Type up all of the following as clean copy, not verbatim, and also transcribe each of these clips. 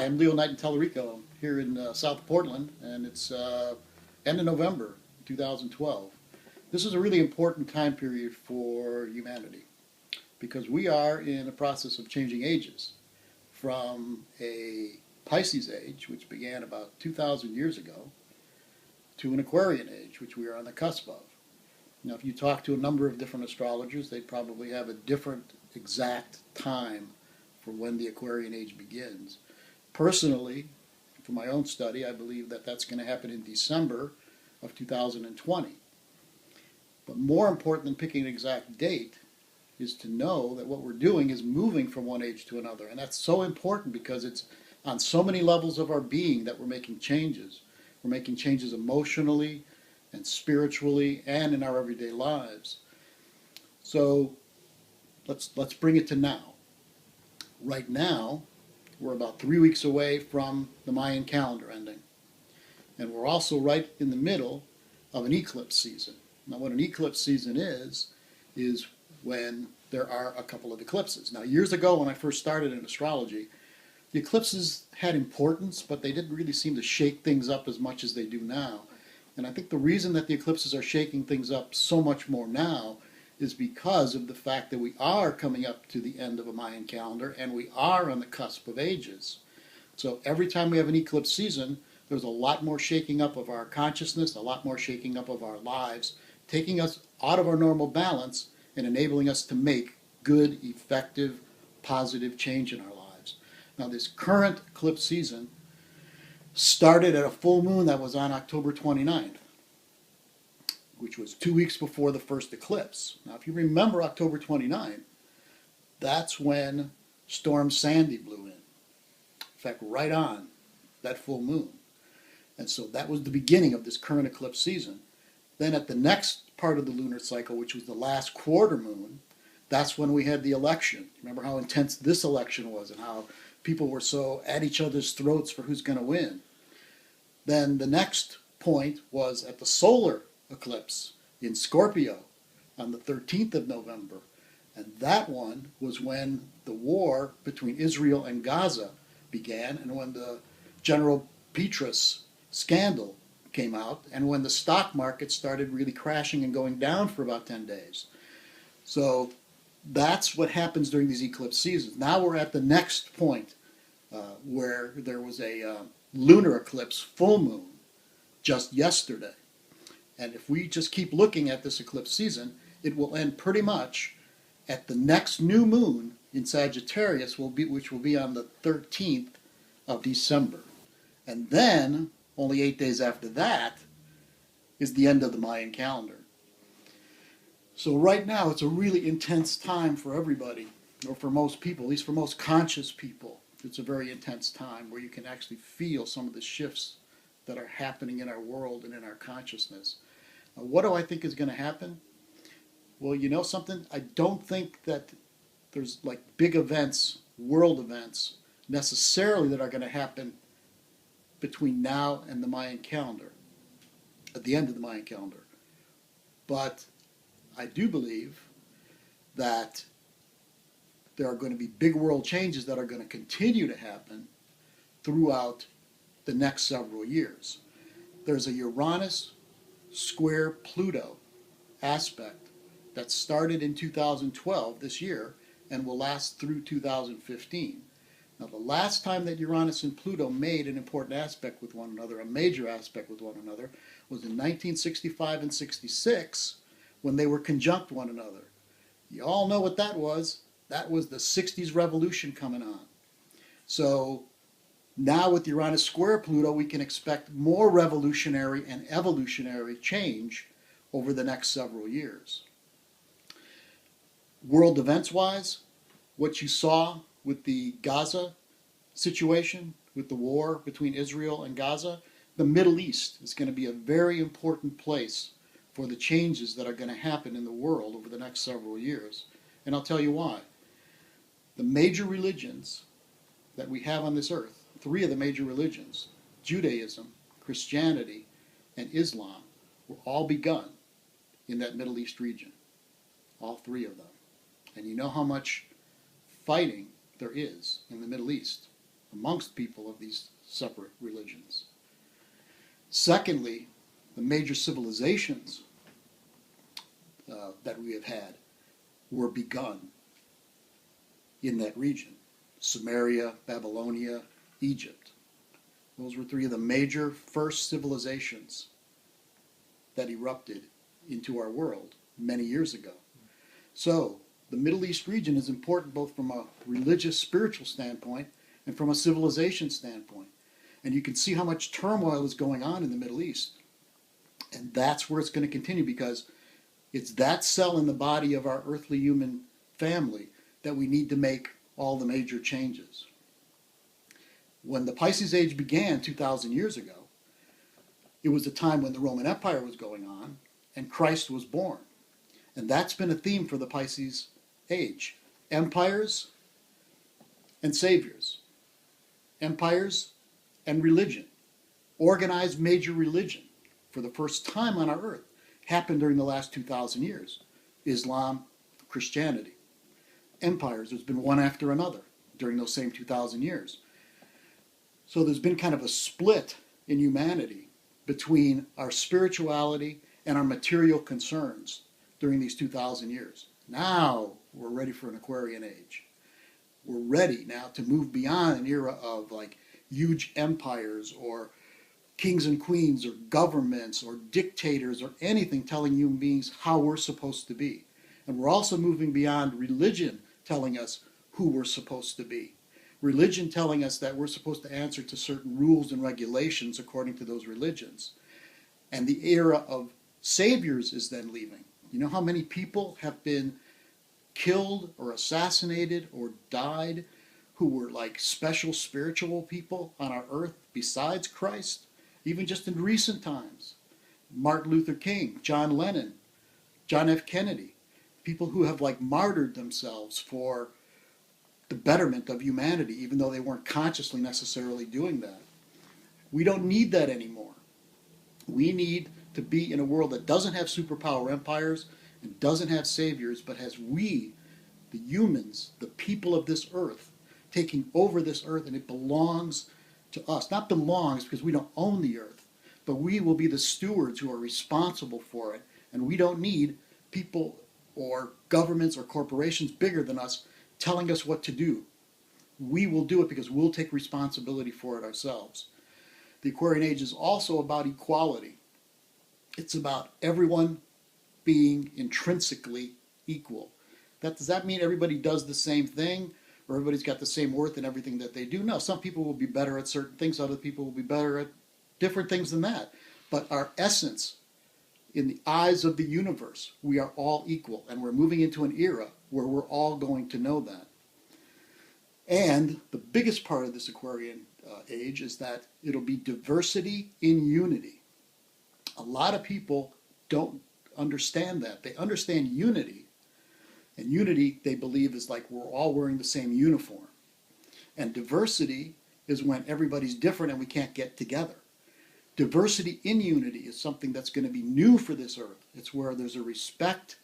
Hi, I'm Leo Knight in Tellurico. I'm here in South Portland, and it's end of November 2012. This is a really important time period for humanity because we are in a process of changing ages from a Pisces age, which began about 2,000 years ago, to an Aquarian age, which we are on the cusp of. Now, if you talk to a number of different astrologers, they probably have a different exact time for when the Aquarian age begins. Personally, for my own study, I believe that that's going to happen in December of 2020. But more important than picking an exact date is to know that what we're doing is moving from one age to another. And that's so important because it's on so many levels of our being that we're making changes. We're making changes emotionally and spiritually and in our everyday lives. So let's bring it to now. Right now, we're about 3 weeks away from the Mayan calendar ending. And we're also right in the middle of an eclipse season. Now, what an eclipse season is when there are a couple of eclipses. Now, years ago when I first started in astrology, the eclipses had importance, but they didn't really seem to shake things up as much as they do now. And I think the reason that the eclipses are shaking things up so much more now is because of the fact that we are coming up to the end of a Mayan calendar and we are on the cusp of ages. So every time we have an eclipse season, there's a lot more shaking up of our consciousness, a lot more shaking up of our lives, taking us out of our normal balance and enabling us to make good, effective, positive change in our lives. Now, this current eclipse season started at a full moon that was on October 29th, which was 2 weeks before the first eclipse. Now, if you remember October 29th, that's when Storm Sandy blew in. In fact, right on that full moon. And so that was the beginning of this current eclipse season. Then at the next part of the lunar cycle, which was the last quarter moon, that's when we had the election. Remember how intense this election was and how people were so at each other's throats for who's going to win. Then the next point was at the solar eclipse in Scorpio on the 13th of November. And that one was when the war between Israel and Gaza began and when the General Petraeus scandal came out and when the stock market started really crashing and going down for about 10 days. So that's what happens during these eclipse seasons. Now we're at the next point where there was a lunar eclipse full moon just yesterday. And if we just keep looking at this eclipse season, it will end pretty much at the next new moon in Sagittarius, which will be on the 13th of December. And then, only 8 days after that, is the end of the Mayan calendar. So right now, it's a really intense time for everybody, or for most people, at least for most conscious people. It's a very intense time where you can actually feel some of the shifts that are happening in our world and in our consciousness. What do I think is going to happen? Well, you know something? I don't think that there's like big events, world events, necessarily that are going to happen between now and the Mayan calendar, at the end of the Mayan calendar. But I do believe that there are going to be big world changes that are going to continue to happen throughout the next several years. There's a Uranus square Pluto aspect that started in 2012, this year, and will last through 2015. Now, the last time that Uranus and Pluto made an important aspect with one another, a major aspect with one another, was in 1965 and 66, when they were conjunct one another. You all know what that was. That was the 60s revolution coming on. So now with Uranus square Pluto, we can expect more revolutionary and evolutionary change over the next several years. World events-wise, what you saw with the Gaza situation, with the war between Israel and Gaza, the Middle East is going to be a very important place for the changes that are going to happen in the world over the next several years. And I'll tell you why. The major religions that we have on this earth, 3 of the major religions, Judaism, Christianity, and Islam, were all begun in that Middle East region. All 3 of them. And you know how much fighting there is in the Middle East. amongst people of these separate religions. Secondly, the major civilizations that we have had were begun in that region. Sumeria, Babylonia, Egypt. Those were three of the major first civilizations that erupted into our world many years ago. So, the Middle East region is important both from a religious, spiritual standpoint and from a civilization standpoint. And you can see how much turmoil is going on in the Middle East. And that's where it's going to continue, because it's that cell in the body of our earthly human family that we need to make all the major changes. When the Pisces Age began 2,000 years ago, it was a time when the Roman Empire was going on and Christ was born. And that's been a theme for the Pisces Age. Empires and saviors. Empires and religion. Organized major religion, for the first time on our earth, happened during the last 2,000 years. Islam, Christianity. Empires, there's been one after another during those same 2,000 years. So there's been kind of a split in humanity between our spirituality and our material concerns during these 2,000 years. Now we're ready for an Aquarian age. We're ready now to move beyond an era of like huge empires or kings and queens or governments or dictators or anything telling human beings how we're supposed to be. And we're also moving beyond religion telling us who we're supposed to be. Religion telling us that we're supposed to answer to certain rules and regulations according to those religions. And the era of saviors is then leaving. You know how many people have been killed or assassinated or died who were like special spiritual people on our earth besides Christ? Even just in recent times. Martin Luther King, John Lennon, John F. Kennedy. People who have like martyred themselves for the betterment of humanity, even though they weren't consciously necessarily doing that. We don't need that anymore. We need to be in a world that doesn't have superpower empires and doesn't have saviors, but has we, the humans, the people of this earth, taking over this earth, and it belongs to us. Not belongs because we don't own the earth, but we will be the stewards who are responsible for it, and we don't need people or governments or corporations bigger than us telling us what to do. We will do it because we'll take responsibility for it ourselves. The Aquarian Age is also about equality. It's about everyone being intrinsically equal. Does that mean everybody does the same thing, or everybody's got the same worth in everything that they do? No, some people will be better at certain things, other people will be better at different things than that. But our essence, in the eyes of the universe, we are all equal, and we're moving into an era where we're all going to know that. And the biggest part of this Aquarian age is that it'll be diversity in unity. A lot of people don't understand that. They understand unity, and unity, they believe, is like we're all wearing the same uniform. And diversity is when everybody's different and we can't get together. Diversity in unity is something that's going to be new for this earth. It's where there's a respect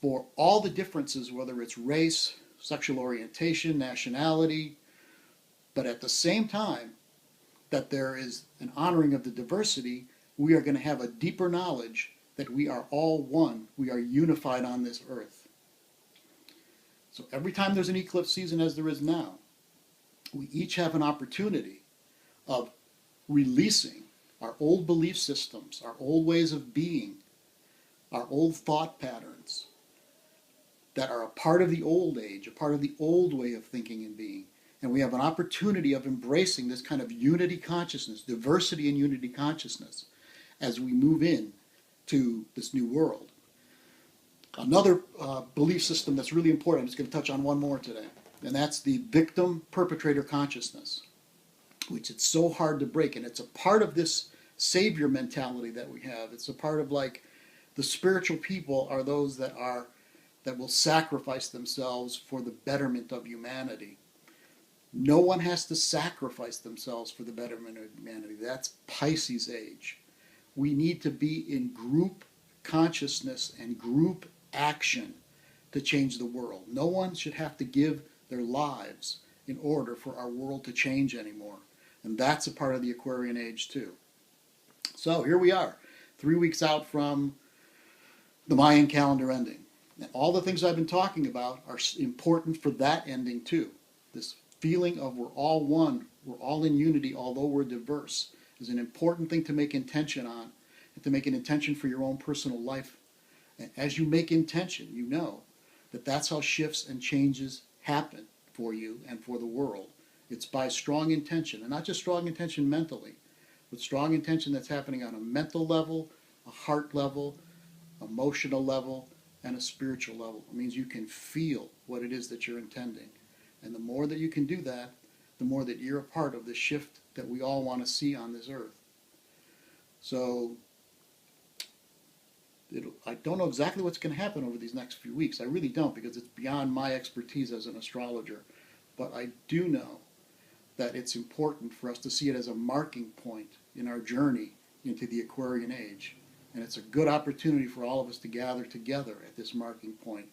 for all the differences, whether it's race, sexual orientation, nationality, but at the same time that there is an honoring of the diversity, we are going to have a deeper knowledge that we are all one. We are unified on this earth. So every time there's an eclipse season, as there is now, we each have an opportunity of releasing our old belief systems, our old ways of being, our old thought patterns that are a part of the old age, a part of the old way of thinking and being. And we have an opportunity of embracing this kind of unity consciousness, diversity and unity consciousness, as we move in to this new world. Another belief system that's really important, I'm just going to touch on one more today, and that's the victim-perpetrator consciousness, which it's so hard to break. And it's a part of this savior mentality that we have. It's a part of like the spiritual people are those that will sacrifice themselves for the betterment of humanity. No one has to sacrifice themselves for the betterment of humanity. That's Pisces age. We need to be in group consciousness and group action to change the world. No one should have to give their lives in order for our world to change anymore. And that's a part of the Aquarian age too. So here we are, 3 weeks out from the Mayan calendar ending. And all the things I've been talking about are important for that ending too. This feeling of we're all one, we're all in unity, although we're diverse, is an important thing to make intention on, and to make an intention for your own personal life. And as you make intention, you know that that's how shifts and changes happen for you and for the world. It's by strong intention, and not just strong intention mentally, but strong intention that's happening on a mental level, a heart level, emotional level, and a spiritual level. It means you can feel what it is that you're intending. And the more that you can do that, the more that you're a part of the shift that we all want to see on this earth. So I don't know exactly what's going to happen over these next few weeks. I really don't, because it's beyond my expertise as an astrologer. But I do know that it's important for us to see it as a marking point in our journey into the Aquarian age. And it's a good opportunity for all of us to gather together at this marking point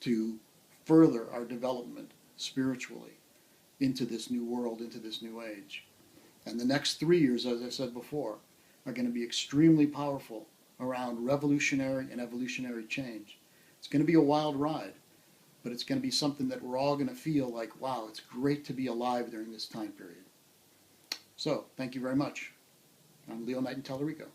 to further our development spiritually into this new world, into this new age. And the next 3 years, as I said before, are going to be extremely powerful around revolutionary and evolutionary change. It's going to be a wild ride, but it's going to be something that we're all going to feel like, wow, it's great to be alive during this time period. So, thank you very much. I'm Leo Knight in Tellerico.